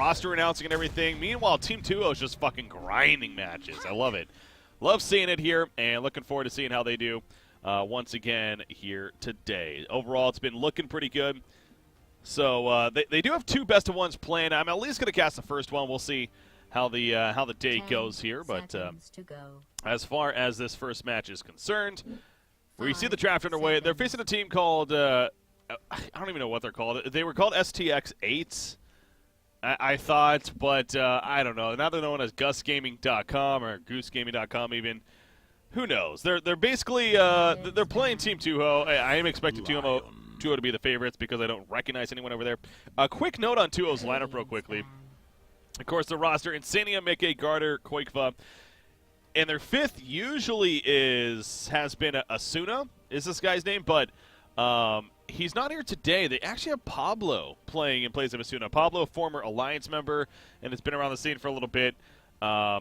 roster announcing and everything. Meanwhile, Team Tuho is just fucking grinding matches. I love it. Love seeing it here, and looking forward to seeing how they do once again here today. Overall, it's been looking pretty good. So they do have 2 best-of-1s planned. I'm at least going to cast the first one. We'll see how the day goes here. But as far as this first match is concerned, we see the draft underway. They're facing a team called I don't even know what they're called. They were called stx6, I thought, but I don't know. Now they're known as GusGaming.com or GooseGaming.com even. Who knows? They're basically they're playing Team Tuho. I am expecting Tuho to be the favorites because I don't recognize anyone over there. A quick note on Tuho's lineup real quickly. Of course, the roster, Insania, Micke, Garter, Koikva. And their 5th usually has been Asuna, is this guy's name, but he's not here today. They actually have Pablo playing in place of Asuna. Pablo, a former Alliance member, and has been around the scene for a little bit.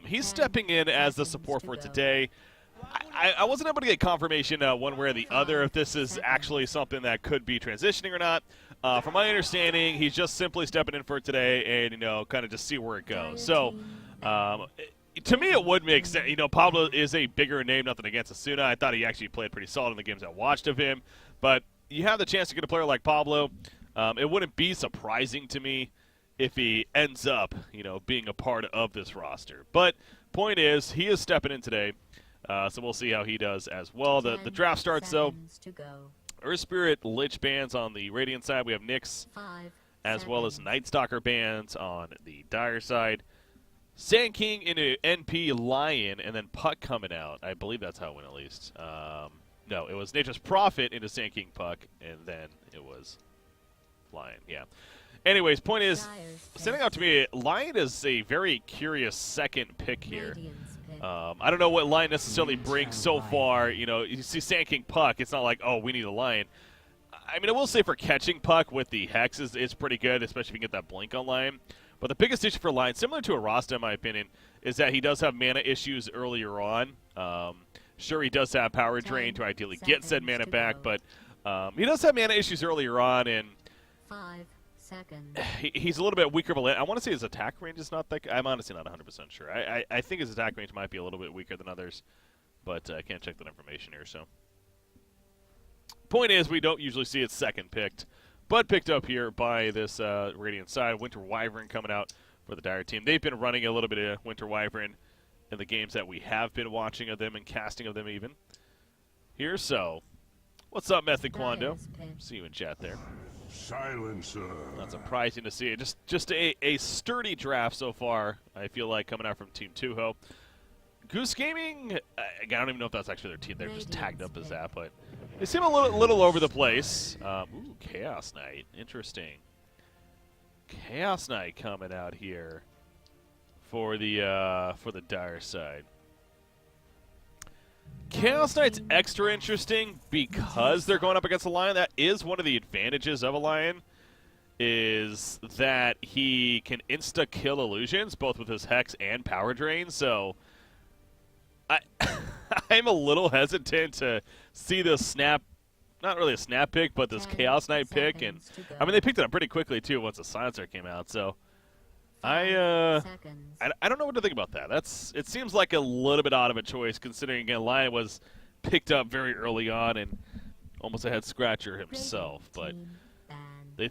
He's stepping in as the support for today. I wasn't able to get confirmation one way or the other if this is actually something that could be transitioning or not. From my understanding, he's just simply stepping in for today and, kind of just see where it goes. So, to me, it would make sense. Pablo is a bigger name, nothing against Asuna. I thought he actually played pretty solid in the games I watched of him. But you have the chance to get a player like Pablo. It wouldn't be surprising to me if he ends up, being a part of this roster. But point is, he is stepping in today. So we'll see how he does as well. The draft starts, though. Earth Spirit Lich bands on the Radiant side. We have Nyx, as well as Night Stalker bands on the Dire side. Sand King into NP Lion, and then Puck coming out. I believe that's how it went, at least. No, it was Nature's Prophet into Sand King Puck, and then it was Lion. Yeah. Anyways, point is, standing out to me, Lion is a very curious second pick here. I don't know what Lion necessarily brings so far. You see Sand King Puck, it's not like, oh, we need a Lion. I mean, I will say for catching Puck with the Hex is pretty good, especially if you can get that blink on Lion. But the biggest issue for Lion, similar to a Rasta in my opinion, is that he does have mana issues earlier on. Sure, he does have power drain to ideally get said mana back, but he does have mana issues earlier on, and 5 seconds. He's a little bit weaker of a I want to say his attack range is not that. I'm honestly not 100% sure. I think his attack range might be a little bit weaker than others, but I can't check that information here. So, point is, we don't usually see it second picked, but picked up here by this Radiant side. Winter Wyvern coming out for the Dire team. They've been running a little bit of Winter Wyvern in the games that we have been watching of them and casting of them even. Here, so what's up, Method Quando? See you in chat there. Silencer. Not surprising to see it. Just a sturdy draft so far, I feel like, coming out from Team Tuho. Goose Gaming, I don't even know if that's actually their team. They're just tagged up as that, but they seem a little over the place. Ooh, Chaos Knight. Interesting. Chaos Knight coming out here for the Dire side. Chaos Knight's extra interesting because they're going up against a Lion. That is one of the advantages of a Lion, is that he can insta-kill illusions, both with his Hex and Power Drain. So I'm a little hesitant to see this snap, not really a snap pick, but this Chaos Knight pick. And I mean, they picked it up pretty quickly, too, once the Silencer came out. So I don't know what to think about that. It seems like a little bit odd of a choice, considering, again, Lion was picked up very early on and almost a head-scratcher himself. But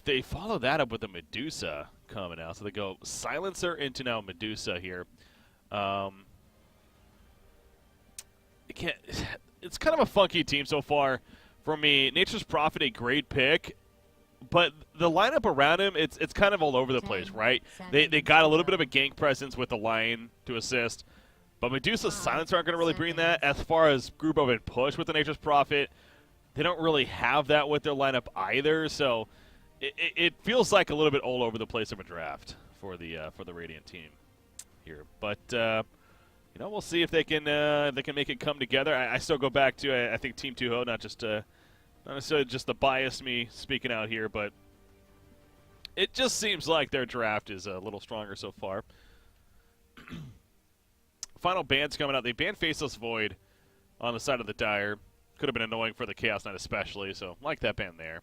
they follow that up with the Medusa coming out. So they go Silencer into now Medusa here. It's kind of a funky team so far for me. Nature's Prophet, a great pick. But the lineup around him, it's kind of all over the place, right? They got a little bit of a gank presence with the Lion to assist. But Medusa's Silencer aren't going to really bring that. As far as group up and push with the Nature's Prophet, they don't really have that with their lineup either. So it feels like a little bit all over the place of a draft for the Radiant team here. But we'll see if they can make it come together. I still go back to I think Team Tuho, not necessarily just the bias me speaking out here, but it just seems like their draft is a little stronger so far. Final bands coming out. They banned Faceless Void on the side of the Dire. Could have been annoying for the Chaos Knight especially, so like that ban there.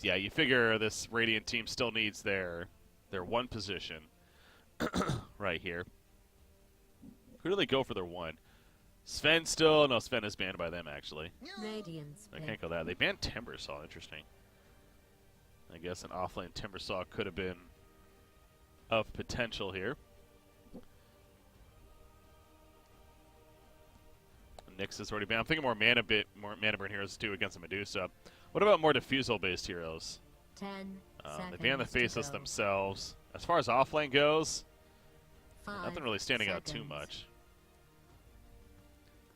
Yeah, you figure this Radiant team still needs their their one position right here. Who do they go for their one? Sven still? No, Sven is banned by them, actually. Radiance I can't go that. They banned Timbersaw. Interesting. I guess an offlane Timbersaw could have been of potential here. Nyx is already banned. I'm thinking more mana burn heroes too against the Medusa. What about more diffusal-based heroes? 10 They ban the seconds Faceless to go. themselves. As far as offlane goes, 5 nothing really standing out too seconds. much.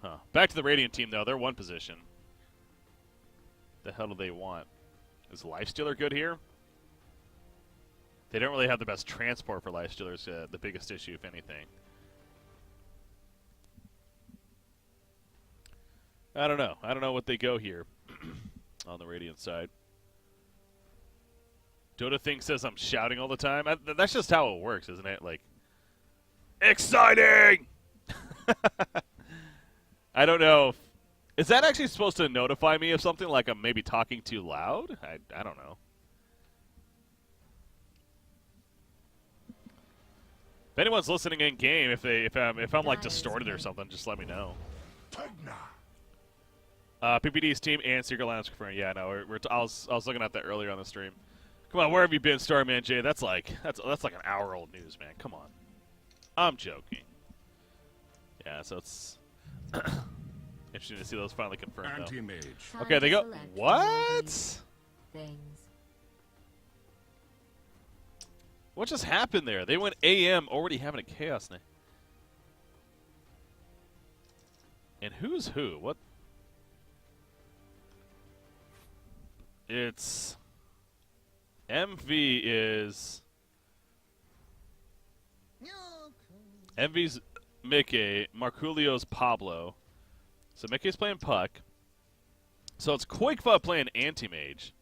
Huh. Back to the Radiant team, though. They're one position. The hell do they want? Is Lifestealer good here? They don't really have the best transport for Lifestealers. The biggest issue, if anything. I don't know. I don't know what they go here on the Radiant side. Dota Thing says I'm shouting all the time. That's just how it works, isn't it? Like, exciting! I don't know. Is that actually supposed to notify me of something, like I'm maybe talking too loud? I don't know. If anyone's listening in game, if I'm like distorted or something, just let me know. PPD's team and Secret Lounge confirmed. Yeah, no, I was looking at that earlier on the stream. Come on, where have you been, Starman J? That's like an hour-old news, man. Come on. I'm joking. Yeah, so it's interesting to see those finally confirmed. Anti-mage. Time Okay, they to go. select one of What? these Things. What just happened there? They went AM already having a chaos night. And who's who? What? It's MV is MV's Micke, Marculio's Pablo. So Micke's playing Puck. So it's Quakefa playing Anti-Mage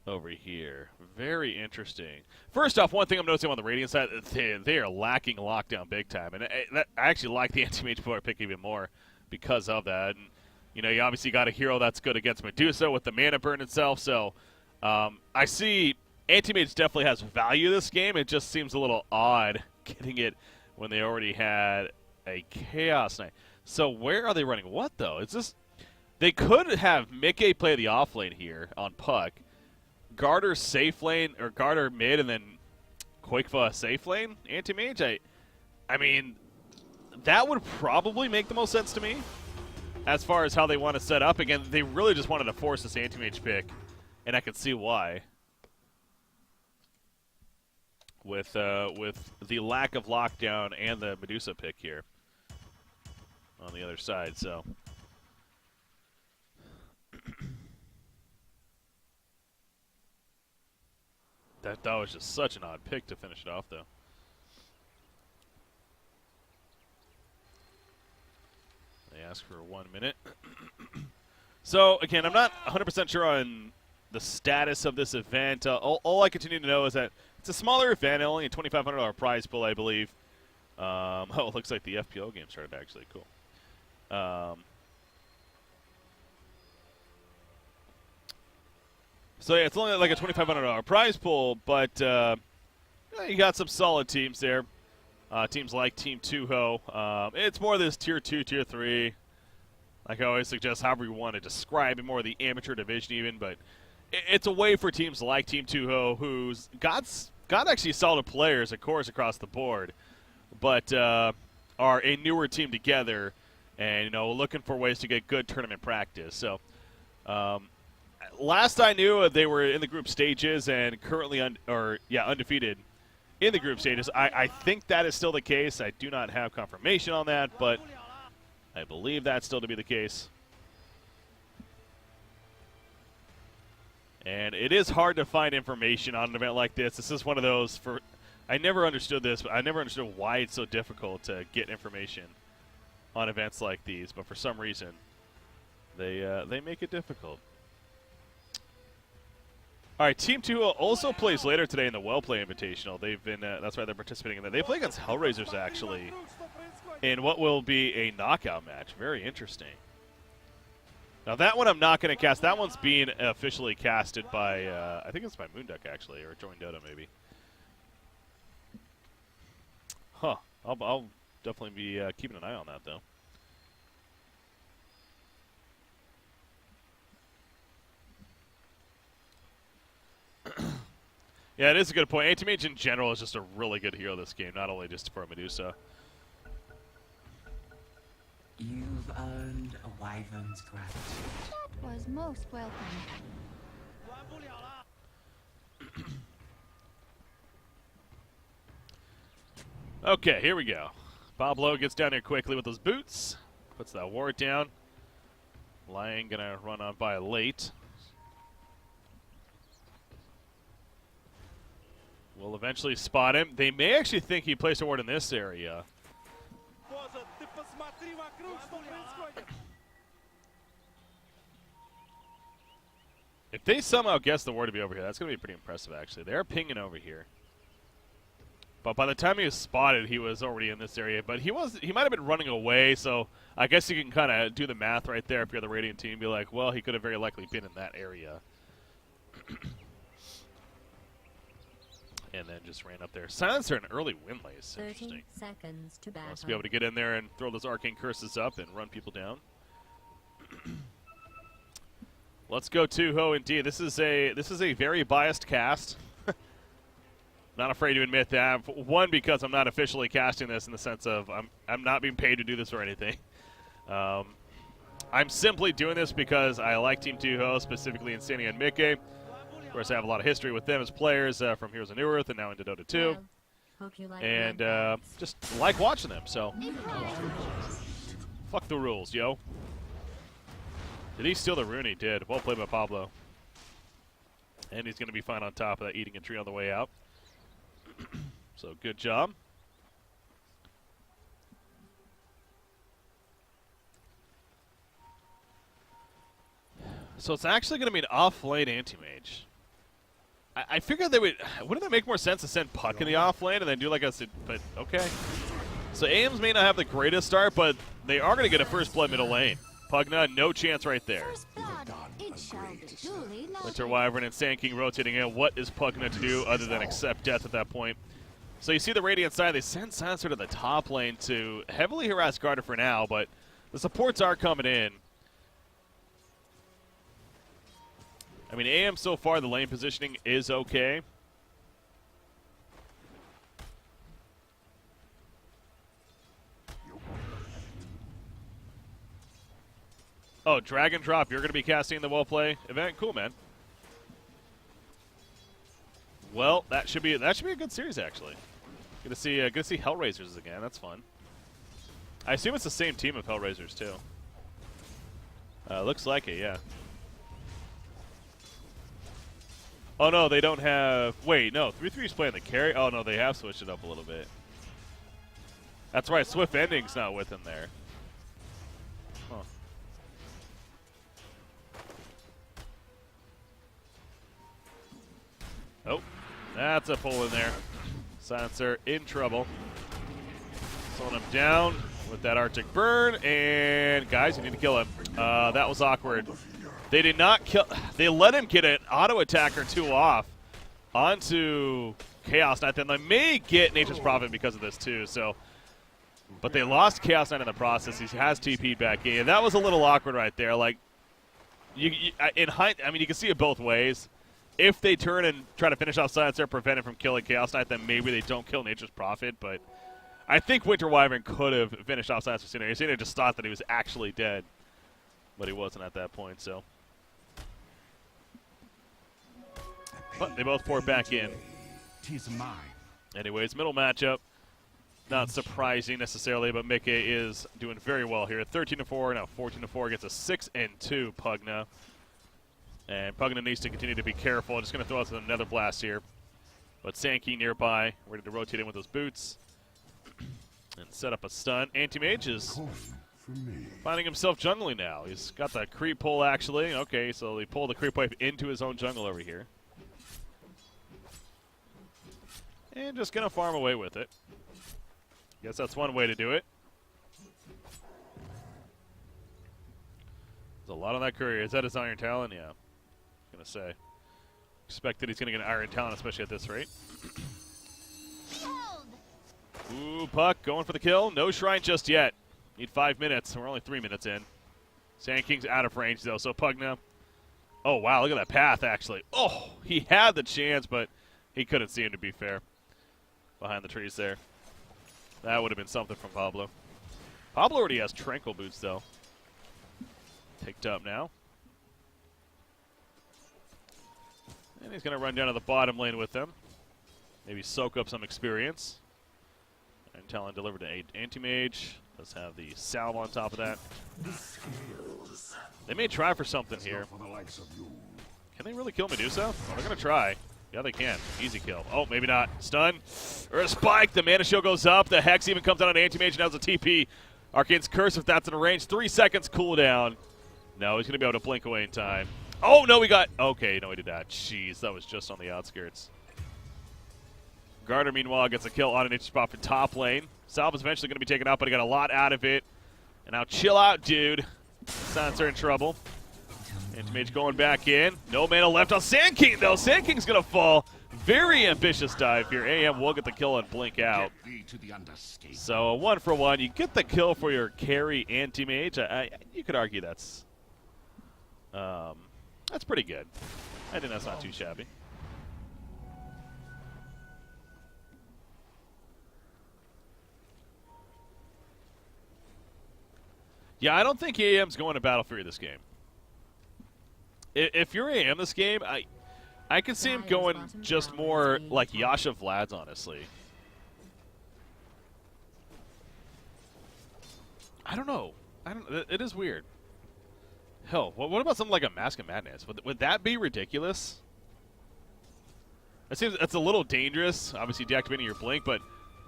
over here. Very interesting. First off, one thing I'm noticing on the Radiant side, they are lacking lockdown big time. And I actually like the Anti-Mage player pick even more because of that. And, you know, you obviously got a hero that's good against Medusa with the mana burn itself. So I see Anti-Mage definitely has value this game. It just seems a little odd getting it when they already had a Chaos Knight. So where are they running what, though? Is this... They could have Micke play the off lane here on Puck, Garter safe lane, or Garter mid, and then Quakefa safe lane, Anti-Mage. I mean, that would probably make the most sense to me as far as how they want to set up. Again, they really just wanted to force this Anti-Mage pick, and I can see why. With the lack of lockdown and the Medusa pick here on the other side, so... That was just such an odd pick to finish it off, though. They ask for 1 minute. So, again, I'm not 100% sure on the status of this event. All I continue to know is that it's a smaller event, only a $2,500 prize pool, I believe. Oh, it looks like the FPO game started, actually. Cool. So, yeah, it's only like a $2,500 prize pool, but you got some solid teams there. Teams like Team Tuho. It's more this Tier 2, Tier 3. Like I always suggest, however you want to describe it, more of the amateur division even. But it's a way for teams like Team Tuho, who's got actually solid players, of course, across the board, but are a newer team together and, you know, looking for ways to get good tournament practice. So, last I knew, they were in the group stages and currently undefeated in the group stages. I think that is still the case. I do not have confirmation on that, but I believe that's still to be the case. And it is hard to find information on an event like this. This is one of those I never understood this, but I never understood why it's so difficult to get information on events like these. But for some reason, they make it difficult. All right, Team 2 also plays later today in the Well Play Invitational. They've been that's why they're participating in that. They play against Hellraisers actually in what will be a knockout match. Very interesting. Now that one I'm not going to cast. That one's being officially casted by I think it's by Moonduck actually, or Join Dota maybe. I'll definitely be keeping an eye on that, though. Yeah, it is a good point. Anti-Mage in general is just a really good hero this game, not only just for Medusa. You've earned a wyvern's gratitude. That was most welcome. Okay, here we go. Pablo gets down here quickly with those boots. Puts that ward down. Lion gonna run on by late. We'll eventually spot him. They may actually think he placed a ward in this area. If they somehow guess the ward to be over here, that's going to be pretty impressive, actually. They're pinging over here. But by the time he was spotted, he was already in this area. But he might have been running away, so I guess you can kind of do the math right there if you're the Radiant team. Be like, well, he could have very likely been in that area. And then just ran up there. Silencer an early win lace. 30 Interesting. seconds to battle. Wants to be able to get in there and throw those arcane curses up and run people down. Let's go Tuho indeed. This is a very biased cast. Not afraid to admit that. One, because I'm not officially casting this in the sense of I'm not being paid to do this or anything. I'm simply doing this because I like Team Tuho, specifically Insania and Micke. Of course, I have a lot of history with them as players from Heroes of New Earth and now into Dota 2. Well, hope you like And red just like watching them, so fuck the rules, yo. Did he steal the rune? He did. Well played by Pablo. And he's going to be fine on top of that, eating a tree on the way out. So good job. So it's actually going to be an off-lane anti-mage. I figured they would. Wouldn't it make more sense to send Puck in the off lane and then do like a? But okay. So AIMS may not have the greatest start, but they are going to get a first blood middle lane. Pugna, no chance right there. First blood, it shall be duly noted. Winter Wyvern and Sand King rotating in. What is Pugna to do other than accept death at that point? So you see the Radiant side. They send Silencer to the top lane to heavily harass Garter for now, but the supports are coming in. I mean, AM so far, the lane positioning is okay. Oh, drag and drop. You're going to be casting the well play event. Cool, man. Well, that should be a good series actually. Good to see Hellraisers again. That's fun. I assume it's the same team of Hellraisers too. Looks like it, yeah. Oh no, they don't have. Wait, no. 3-3's playing the carry. Oh no, they have switched it up a little bit. That's right. Swift Ending's not with him there. Huh. Oh, that's a pull in there. Silencer in trouble. Slowing him down with that Arctic Burn, and guys, you need to kill him. That was awkward. They did not kill. They let him get an auto attack or two off onto Chaos Knight. Then they may get Nature's Prophet because of this too. So, but they lost Chaos Knight in the process. He has TP'd back in. That was a little awkward right there. Like, in hindsight, I mean, you can see it both ways. If they turn and try to finish off Silencer, prevent him from killing Chaos Knight, then maybe they don't kill Nature's Prophet. But I think Winter Wyvern could have finished off Silencer sooner. Insania just thought that he was actually dead, but he wasn't at that point. So. But they both pour back in. Tis mine. Anyways, middle matchup. Not surprising necessarily, but Micke is doing very well here. 13-4, now 14-4 against a 6-2 Pugna. And Pugna needs to continue to be careful. Just going to throw out another blast here. But Sankey nearby, ready to rotate in with those boots. And set up a stun. Anti-Mage is finding himself jungling now. He's got the creep pull actually. Okay, so he pulled the creep wave into his own jungle over here. And just going to farm away with it. Guess that's one way to do it. There's a lot on that courier. Is that his Iron Talon? Yeah. I was going to say. Expect that he's going to get an Iron Talon, especially at this rate. Ooh, Puck going for the kill. No shrine just yet. Need 5 minutes. We're only 3 minutes in. Sand King's out of range, though, so Pug now. Oh, wow, look at that path, actually. Oh, he had the chance, but he couldn't see him, to be fair. Behind the trees there. That would have been something from Pablo. Pablo already has Tranquil Boots, though. Picked up now. And he's going to run down to the bottom lane with them. Maybe soak up some experience. And Talon delivered to Anti-Mage. Does have the salve on top of that. They may try for something here. Can they really kill Medusa? Well, they're going to try. Yeah, they can. Easy kill. Oh, maybe not. Stun. Or a spike. The Mana Shield goes up. The Hex even comes out on Anti-Mage. Now it's a TP. Arcane's Curse, if that's in range. 3 seconds cooldown. No, he's going to be able to blink away in time. Oh, no, we got... Okay, no, he did not. Jeez, that was just on the outskirts. Garter, meanwhile, gets a kill on an itch spot for top lane. Salve is eventually going to be taken out, but he got a lot out of it. And now chill out, dude. Silence are in trouble. Anti-Mage going back in. No mana left on Sand King, though. Sand King's going to fall. Very ambitious dive here. AM will get the kill and blink out. So a 1-for-1. You get the kill for your carry Anti-Mage. You could argue that's pretty good. I think that's not too shabby. Yeah, I don't think AM's going to Battle Fury this game. If you're AM this game, I can see him going just more like Yasha Vlad's, honestly. I don't know. It is weird. Hell, what about something like a Mask of Madness? Would that be ridiculous? It seems that's a little dangerous. Obviously, deactivating your blink, but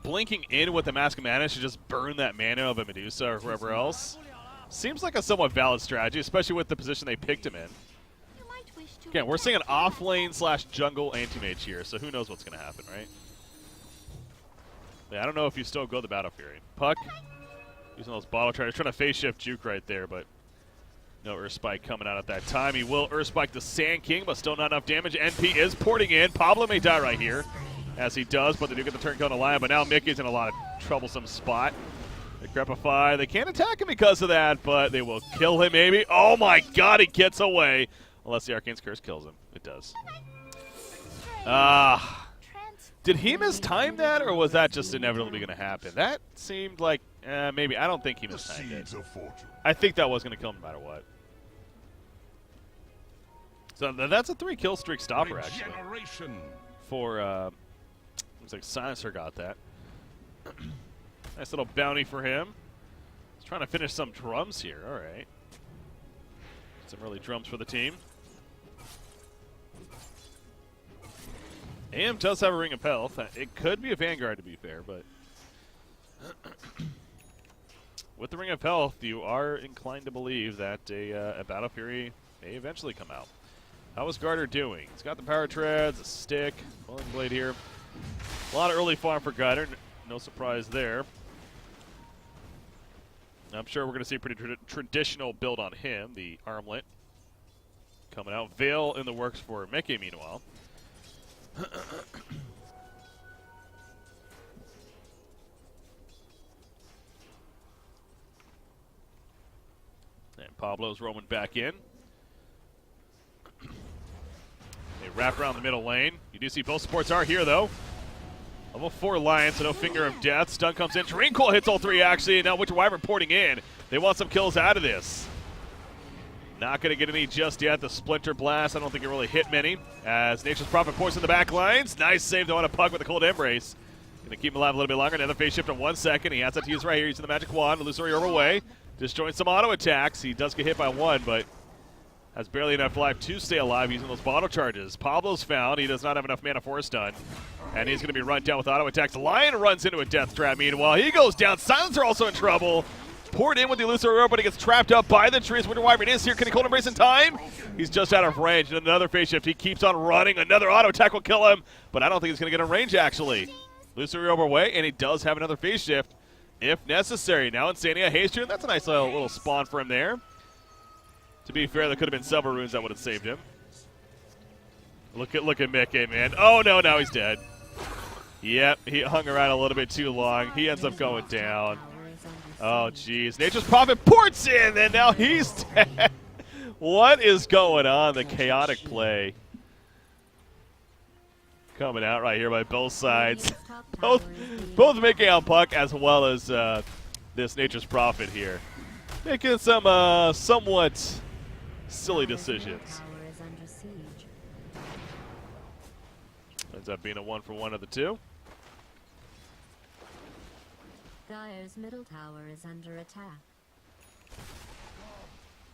blinking in with the Mask of Madness should just burn that mana of a Medusa or whoever else. Seems like a somewhat valid strategy, especially with the position they picked him in. Again, we're seeing an off-lane / jungle Anti-Mage here, so who knows what's going to happen, right? Yeah, I don't know if you still go the Battle Fury. Puck, using those bottle chargers, trying to phase shift Juke right there, but no Earth Spike coming out at that time. He will Earth Spike the Sand King, but still not enough damage. NP is porting in. Pablo may die right here, as he does, but they do get the turn kill on the line, but now Micke's in a lot of troublesome spot. They Crepify. They can't attack him because of that, but they will kill him maybe. Oh my god, he gets away. Unless the Arcane's Curse kills him. It does. Did he mistime that, or was that just inevitably going to happen? That seemed like, maybe. I don't think he mistimed it. I think that was going to kill him no matter what. So that's a 3-kill streak stopper, actually. For, looks like Silencer got that. Nice little bounty for him. He's trying to finish some drums here. All right. Some early drums for the team. AM does have a Ring of Health. It could be a Vanguard, to be fair, but with the Ring of Health, you are inclined to believe that a Battle Fury may eventually come out. How is Garter doing? He's got the Power Treads, a stick, Falling Blade here. A lot of early farm for Garter. No surprise there. I'm sure we're going to see a pretty traditional build on him. The Armlet coming out. Veil in the works for Micke, meanwhile. And Pablo's roaming back in. They wrap around the middle lane. You do see both supports are here, though. Level 4 Lion, so no Finger of Death. Stun comes in. Dreamcoil hits all 3, actually. And now Witcher Wyvern porting in. They want some kills out of this. Not going to get any just yet. The Splinter Blast, I don't think it really hit many. As Nature's Prophet pours in the back lines. Nice save though on a Pug with a Cold Embrace. Going to keep him alive a little bit longer. Another phase shift in 1 second. He has that to use right here. Using the Magic Wand. Illusory Orb away. Disjoins some auto attacks. He does get hit by 1, but has barely enough life to stay alive using those bottle charges. Pablo's found. He does not have enough mana for a stun. And he's going to be run down with auto attacks. Lion runs into a death trap. Meanwhile, he goes down. Silencer also in trouble. Poured in with the Illusory Orb, but he gets trapped up by the trees. Witcher Wyvern is here. Can he Cold Embrace in time? He's just out of range. And another phase shift. He keeps on running. Another auto attack will kill him, but I don't think he's going to get in range, actually. Illusory Orb away, and he does have another phase shift if necessary. Now Insania haste here. That's a nice little spawn for him there. To be fair, there could have been several runes that would have saved him. Look at Micke, man. Oh, no, now he's dead. Yep, he hung around a little bit too long. He ends up going down. Oh, jeez. Nature's Prophet ports in, and now he's dead. What is going on? The chaotic play coming out right here by both sides. both making out Puck as well as this Nature's Prophet here. Making some somewhat silly decisions. Ends up being a 1-for-1 of the two. Dire's middle tower is under attack.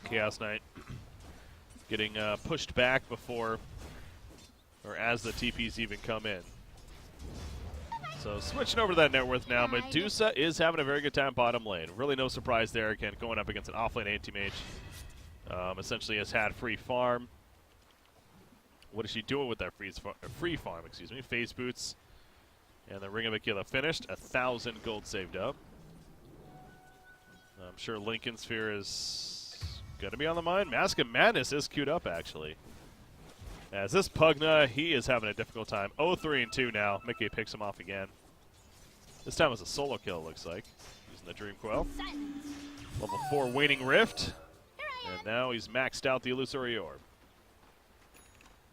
Chaos Knight getting pushed back before, or as the TPs even come in. So switching over to that net worth now, Medusa is having a very good time bottom lane. Really no surprise there, again, going up against an offlane anti-mage. Essentially has had free farm. What is she doing with that free farm, excuse me? Phase boots. And the Ring of Aquila finished. 1,000 gold saved up. I'm sure Lincoln Sphere is going to be on the mind. Mask of Madness is queued up, actually. As this Pugna, he is having a difficult time. 0-3-2 now. Micke picks him off again. This time was a solo kill, it looks like. Using the Dream Coil. Level 4 Waning Rift. And now he's maxed out the Illusory Orb.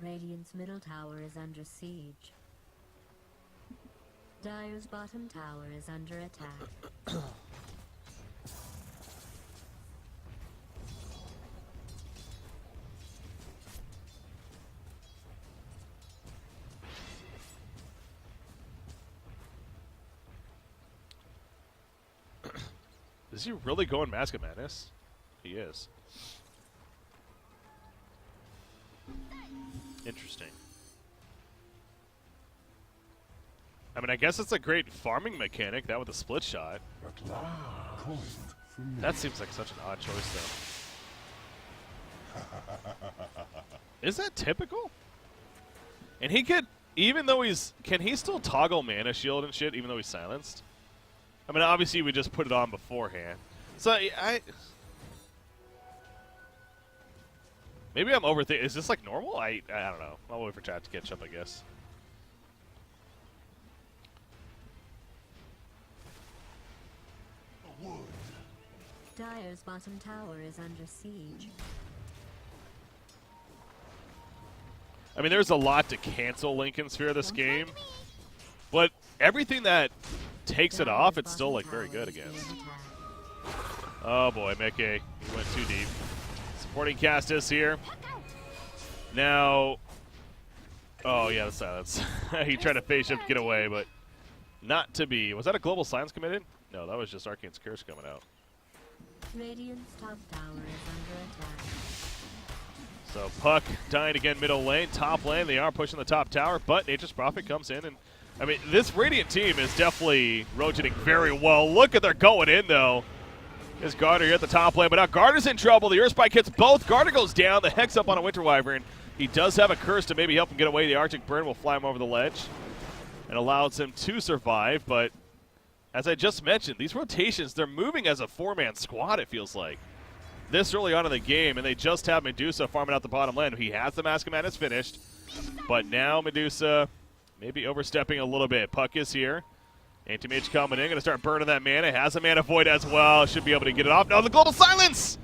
Radiant's middle tower is under siege. Dire's bottom tower is under attack. Is he really going Mask of Madness? He is. Interesting. I mean, I guess it's a great farming mechanic, that with a split shot. That seems like such an odd choice, though. Is that typical? And he could, even though he's, can he still toggle mana shield and shit, even though he's silenced? I mean, obviously we just put it on beforehand. So, maybe I'm overthinking. Is this like normal? I don't know. I'll wait for chat to catch up, I guess. Dire's bottom tower is under siege. I mean, there's a lot to cancel Lincoln Sphere this game, but everything that takes it off, it's still like very good against. Oh boy, Micke, he went too deep. Supporting Castus here. Now, oh yeah, the silence. He tried to phase shift, get away, but not to be. Was that a global silence committed? No, that was just Arcane's Curse coming out. Radiant's top tower is under attack. So Puck dying again middle lane, top lane. They are pushing the top tower, but Nature's Prophet comes in, and I mean, this Radiant team is definitely rotating very well. Look at they're going in though. There's Garter here at the top lane, but now Garter's in trouble. The Earth Spike hits both. Garter goes down. The Hex up on a Winter Wyvern. He does have a curse to maybe help him get away. The Arctic Burn will fly him over the ledge and allows him to survive, but as I just mentioned, these rotations, they're moving as a four-man squad, it feels like. This early on in the game, and they just have Medusa farming out the bottom lane. He has the Mask of Madness finished, but now Medusa maybe overstepping a little bit. Puck is here. Anti-Mage coming in, going to start burning that mana. Has a Mana Void as well. Should be able to get it off. No, the Global Silence!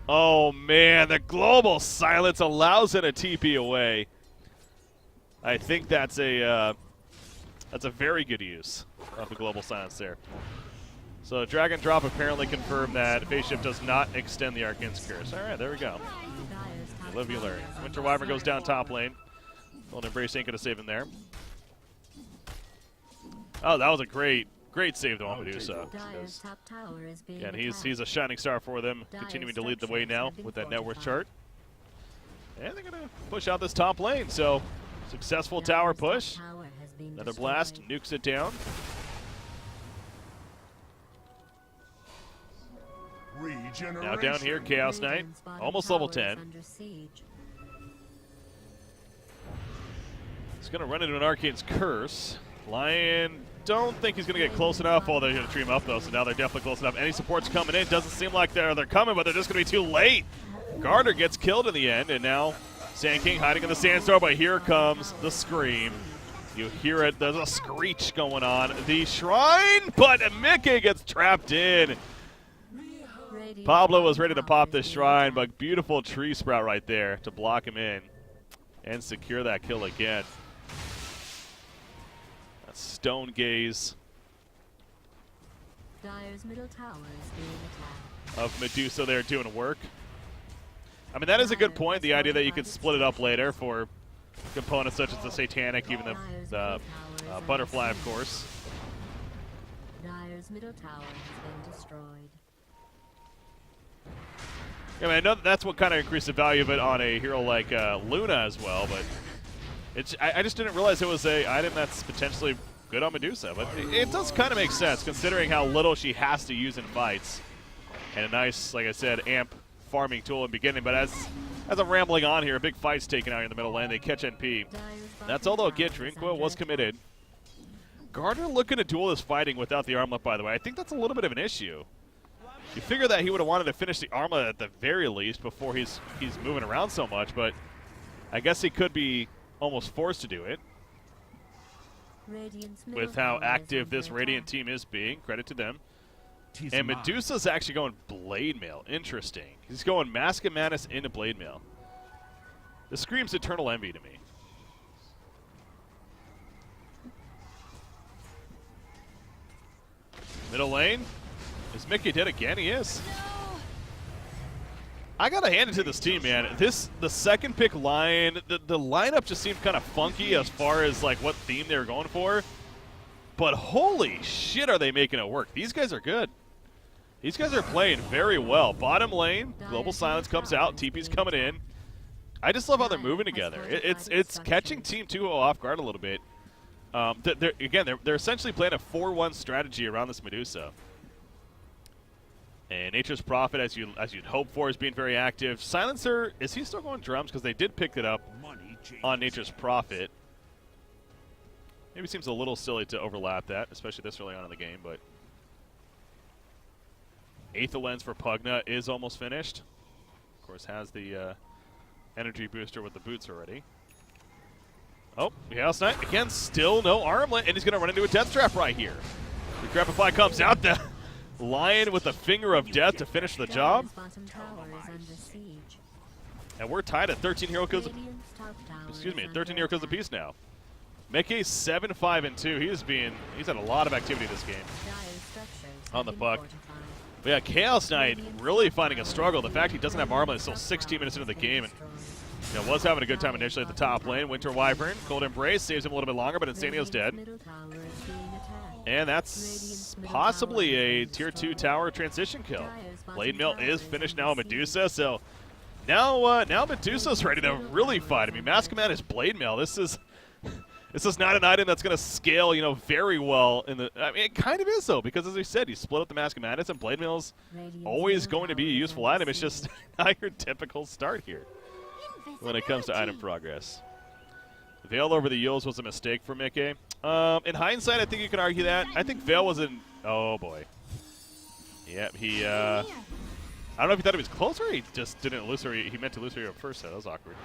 Oh, man, the Global Silence allows him to TP away. I think that's a very good use of the Global Silence there. So Drag and Drop apparently confirmed that Phase Shift does not extend the Arcane's Curse. All right, there we go. You live, you learn. Winter Wyvern goes down top lane. Well, Embrace ain't going to save him there. Oh, that was a great save though on Medusa. And he's a shining star for them, continuing to lead the way now with that net worth chart. And they're going to push out this top lane. So successful tower push. Another blast, nukes it down. Now down here, Chaos Knight, almost level 10. He's going to run into an Arcane's Curse. Lion, don't think he's going to get close enough. Oh, they're going to tree him up, though, so now they're definitely close enough. Any support's coming in. Doesn't seem like they're coming, but they're just going to be too late. Garter gets killed in the end, and now Sand King hiding in the Sandstorm, but here comes the Scream. You hear it. There's a screech going on. The shrine, but Micke gets trapped in. Pablo was ready to pop this shrine, but beautiful tree sprout right there to block him in and secure that kill again. That's Stone Gaze Dire's middle tower is being attacked. of Medusa there doing work. I mean, that is a good point, the idea that you could split it up later for components such as the Satanic, even the Butterfly, of course. Dire's middle tower has been destroyed. I mean, I know that's what kind of increased the value of it on a hero like Luna as well, but I just didn't realize it was a item that's potentially good on Medusa. But it does kind of make sense, considering how little she has to use in fights. And a nice, like I said, amp farming tool in the beginning. But as I'm rambling on here, a big fight's taken out in the middle lane. They catch NP. That's all they'll get. Drinqua was committed. Gardner looking to duel this fighting without the armlet, by the way. I think that's a little bit of an issue. You figure that he would have wanted to finish the armlet at the very least before he's moving around so much, but I guess he could be almost forced to do it with how active this Radiant team is being. Credit to them. And Medusa's actually going Blade Mail. Interesting. He's going Mask of Madness into Blade Mail. This screams Eternal Envy to me. Middle lane. Is Micke dead again? He is. I gotta hand it to this team, man. The second pick line, the lineup just seemed kind of funky as far as like what theme they were going for. But holy shit, are they making it work? These guys are good. These guys are playing very well. Bottom lane, Global Silence comes out, TP's coming in. I just love how they're moving together. It's catching Team Tuho off guard a little bit. They're essentially playing a 4-1 strategy around this Medusa. And Nature's Prophet, as you'd hope for, is being very active. Silencer, is he still going drums? Because they did pick it up on Nature's Prophet. Maybe seems a little silly to overlap that, especially this early on in the game. But Aether Lens for Pugna is almost finished. Of course, has the energy booster with the boots already. Oh, Chaos Knight, again, still no armlet, and he's going to run into a Death Trap right here. The Grapify comes out, the Lion with the Finger of Death to finish the job. And we're tied at 13 hero kills. Excuse me, 13 hero kills apiece now. Micke 7-5-2. He's had a lot of activity this game on the puck. But yeah, Chaos Knight really finding a struggle. The fact he doesn't have armlet is still 16 minutes into the game, and was having a good time initially at the top lane. Winter Wyvern, Cold Embrace saves him a little bit longer, but Insania's dead. And that's possibly a Tier 2 tower transition kill. Blade Mail is finished now on Medusa, so now Medusa's ready to really fight. I mean, Mask of Madness Blade Mail, this is not an item that's going to scale, very well in the. I mean, it kind of is though, because as we said, you split up the Mask of Madness, and Blade Mail's always going to be a useful item. It's just not your typical start here when it comes to item progress. Veil over the Yules was a mistake for Micke. In hindsight, I think you can argue that. I think Veil was in. Oh boy. Yep, he. I don't know if he thought he was closer. Or he just didn't illusory. He meant to illusory up first. So that was awkward.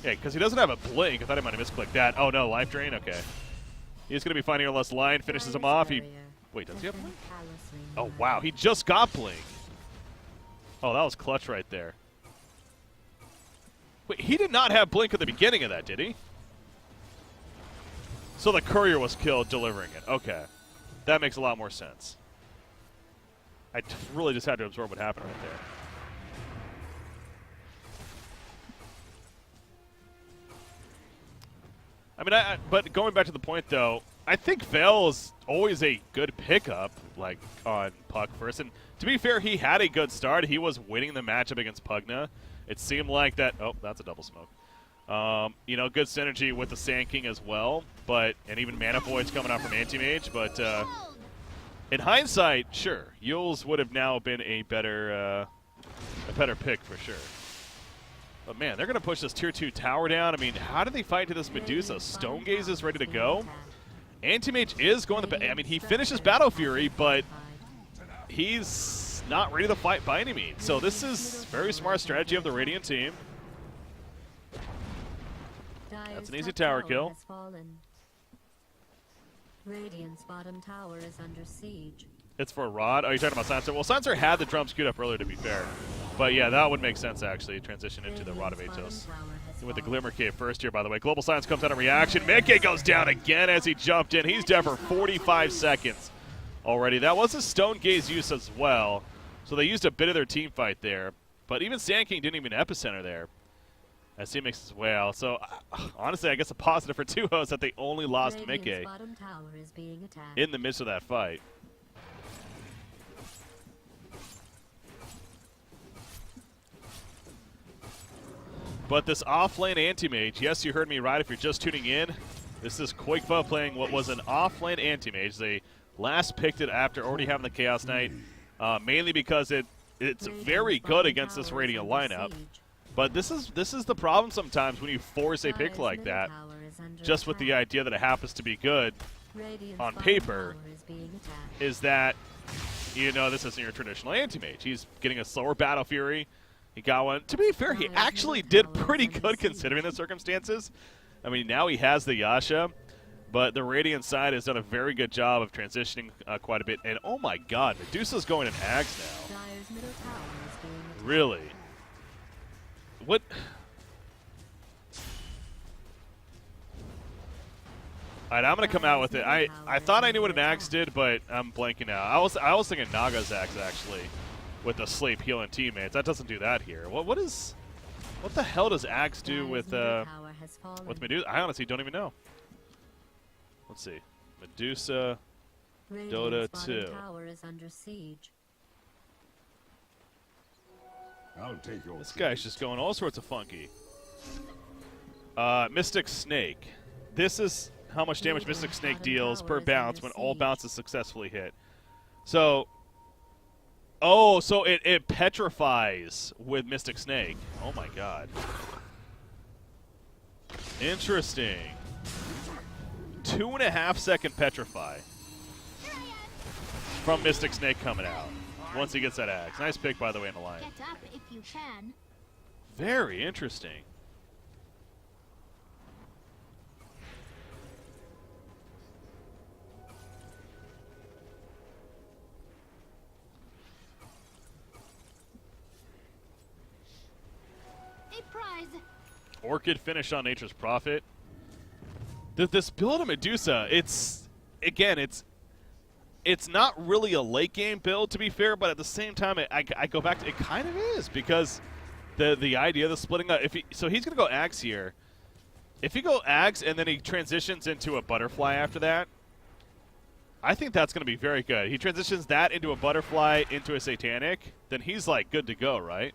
Yeah, because he doesn't have a blink. I thought he might have misclicked that. Oh no, life drain. Okay. He's gonna be finding a less line. Finishes him off. Wait, does he have blink? Oh wow, he just got blink. Oh, that was clutch right there. Wait, he did not have blink at the beginning of that, did he? So the courier was killed delivering it. Okay. That makes a lot more sense. I really just had to absorb what happened right there. I mean, but going back to the point, though, I think Veil is always a good pickup, like, on Puck first. And to be fair, he had a good start. He was winning the matchup against Pugna. It seemed like that. Oh, that's a double smoke. Good synergy with the Sand King as well, and even Mana Void's coming out from Anti-Mage, but in hindsight, sure, Yules would have now been a better pick for sure. But man, they're going to push this Tier 2 tower down. I mean, how do they fight to this Medusa? Stone Gaze is ready to go. Anti-Mage is going I mean, he finishes Battle Fury, but he's not ready to fight by any means. So this is very smart strategy of the Radiant team. That's an easy tower kill. Radiant's bottom tower is under siege. It's for Rod. Oh, you're talking about Sansa? Well, Sansa had the drums queued up earlier, to be fair. But yeah, that would make sense, actually. Transition into the Rod of Atos. With the Glimmer Cave first here, by the way. Global Silence comes out in reaction. Micke goes down again as he jumped in. He's down for 45 seconds already. That was a Stone Gaze use as well. So they used a bit of their team fight there. But even Sand King didn't even epicenter there as he makes his way out. So, honestly, I guess a positive for Tuho is that they only lost Micke in the midst of that fight. But this off-lane anti-mage, yes, you heard me right if you're just tuning in. This is Quakefa playing what was an off-lane anti-mage. They last picked it after already having the Chaos Knight, mainly because it's very good against this Radiant lineup. But this is the problem sometimes when you force a pick like that, just with the idea that it happens to be good on paper, is that, you know, this isn't your traditional anti-mage. He's getting a slower Battle Fury. He got one. To be fair, he actually did pretty good considering the circumstances. I mean, now he has the Yasha, but the Radiant side has done a very good job of transitioning quite a bit. And oh my god, Medusa's going in Axe now. Really? What? Alright, I'm going to come out with it. I thought I knew what an Axe did, but I'm blanking out. I was thinking Naga's Axe, actually, with the sleep healing teammates. That doesn't do that here. What the hell does Axe do with Medusa? I honestly don't even know. Let's see. Medusa, Dota 2. I'll take your This guy's just going all sorts of funky. Mystic Snake. This is how much damage Mystic Snake deals per bounce when all bounces successfully hit. So, so it petrifies with Mystic Snake. Oh my god. Interesting. 2.5 second petrify from Mystic Snake coming out once he gets that axe. Nice pick, by the way, in the line. Get up if you can. Very interesting. A prize. Orchid finish on Nature's Prophet. This build of Medusa, it's not really a late game build, to be fair, but at the same time, I go back to it kind of is, because the idea of the splitting up. So he's gonna go Axe here. If he go Axe and then he transitions into a Butterfly after that, I think that's gonna be very good. He transitions that into a Butterfly into a Satanic, then he's like good to go, right?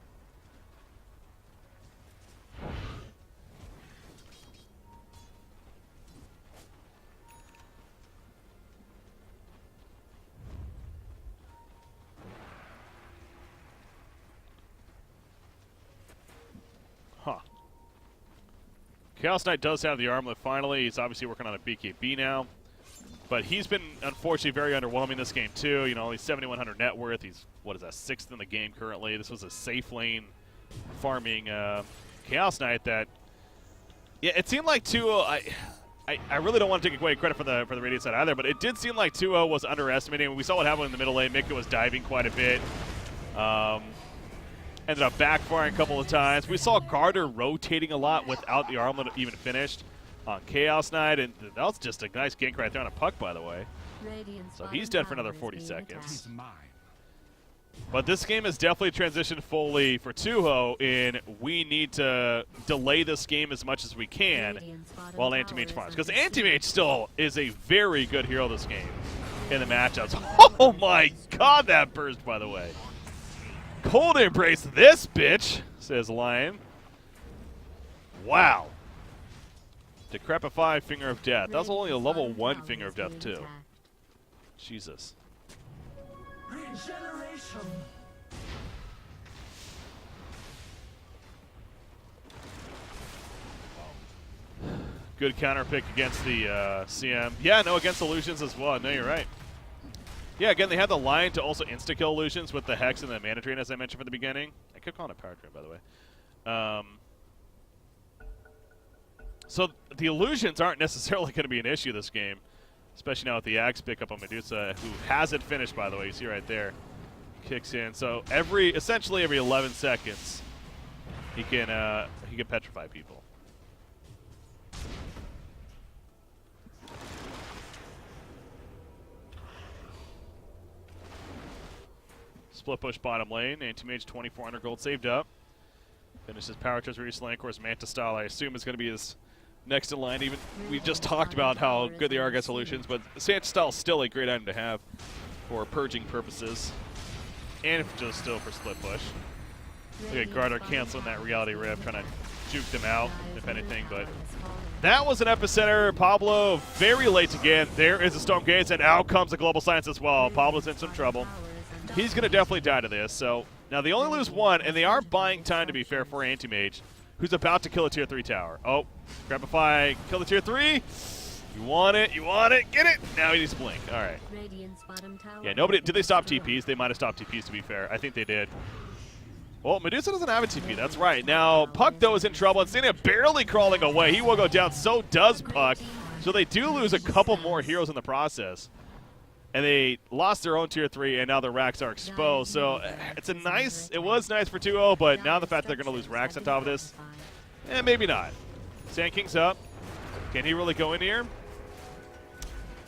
Huh. Chaos Knight does have the armlet finally. He's obviously working on a BKB now. But he's been, unfortunately, very underwhelming this game, too. You know, only 7,100 net worth. He's, what is that, 6th in the game currently. This was a safe lane farming Chaos Knight that, yeah, it seemed like Tuho, I really don't want to take away credit for the Radiant side either, but it did seem like Tuho was underestimating. We saw what happened in the middle lane. Micke was diving quite a bit. Ended up backfiring a couple of times. We saw Garter rotating a lot without the armlet even finished on Chaos Knight, and that was just a nice gank right there on a puck, by the way. So he's dead for another 40 seconds. But this game has definitely transitioned fully for Tuho in we need to delay this game as much as we can while Anti-Mage farms. Because Anti-Mage still is a very good hero this game in the matchups. Oh my god, that burst, by the way. Cold embrace this bitch, says Lion. Wow. Decrepify Finger of Death. That was only a level 1 Finger of Death, too. Jesus. Regeneration. Good counter pick against the CM. Yeah, no, against Illusions as well. No, you're right. Yeah, again, they had the line to also insta-kill Illusions with the Hex and the Mana Drain, as I mentioned from the beginning. I kept calling it Power Drain, by the way. So the Illusions aren't necessarily going to be an issue this game. especially now with the axe pickup on Medusa, who hasn't finished, by the way. You see right there. Kicks in. So essentially every 11 seconds, he can petrify people. Split push bottom lane. Anti-Mage 2,400 gold saved up. Finishes Power Charge Reduce Lane. Of course, Manta Style, I assume, is going to be his next in line. Even we just talked about how good they are against solutions, but Manta Style is still a great item to have for purging purposes. And just still for split push. Look at Garter canceling that reality rip, trying to juke them out, if anything. But that was an epicenter. Pablo very late again. There is a Stone Gaze, and out comes the Global Science as well. Pablo's in some trouble. He's going to definitely die to this. So now they only lose one, and they are buying time, to be fair, for Anti-Mage, who's about to kill a tier 3 tower. Oh, Grabify, kill the tier 3. You want it, get it. Now he needs to blink. All right. Yeah, nobody. Did they stop TPs? They might have stopped TPs, to be fair. I think they did. Well, Medusa doesn't have a TP. That's right. Now, Puck, though, is in trouble. Insania barely crawling away. He will go down. So does Puck. So they do lose a couple more heroes in the process. And they lost their own tier 3, and now the racks are exposed. So it was nice for 2-0, but now the fact that they're going to lose racks on top of this, maybe not. Sand King's up. Can he really go in here?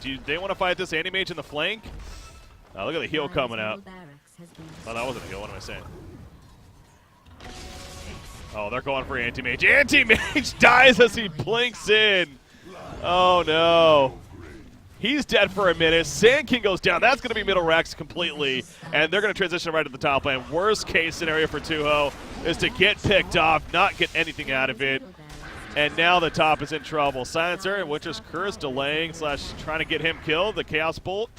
Do they want to fight this Anti-Mage in the flank? Look at the heal coming out. Oh, that wasn't a heal. What am I saying? Oh, they're going for Anti-Mage. Anti-Mage dies as he blinks in. Oh, no. He's dead for a minute. Sand King goes down. That's going to be middle racks completely, and they're going to transition right to the top lane. Worst case scenario for Tuho is to get picked off, not get anything out of it. And now the top is in trouble. Silencer and Witcher's Curse delaying / trying to get him killed. The Chaos Bolt.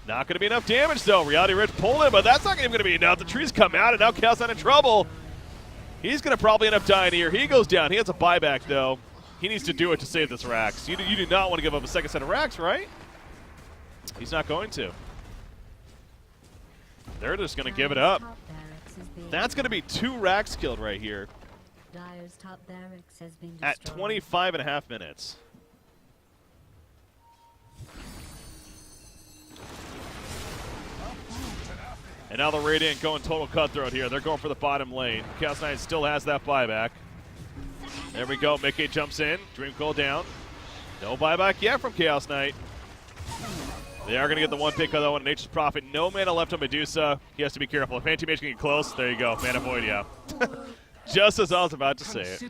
Not going to be enough damage, though. Reality Rich pulled him, but that's not even going to be enough. The trees come out, and now Chaos not in trouble. He's going to probably end up dying here. He goes down. He has a buyback, though. He needs to do it to save this racks. You do not want to give up a second set of racks, right? He's not going to. They're just going to give it up. That's going to be 2 racks killed right here. Dire's top barracks has been at 25.5 minutes. And now the Radiant going total cutthroat here. They're going for the bottom lane. Chaos Knight still has that buyback. There we go. Micke jumps in. Dream Coil down. No buyback yet from Chaos Knight. They are going to get the one pick, though, on Nature's Prophet. No mana left on Medusa. He has to be careful. If Anti-Mage can get close, there you go. Mana Void, yeah. Just as I was about to say it.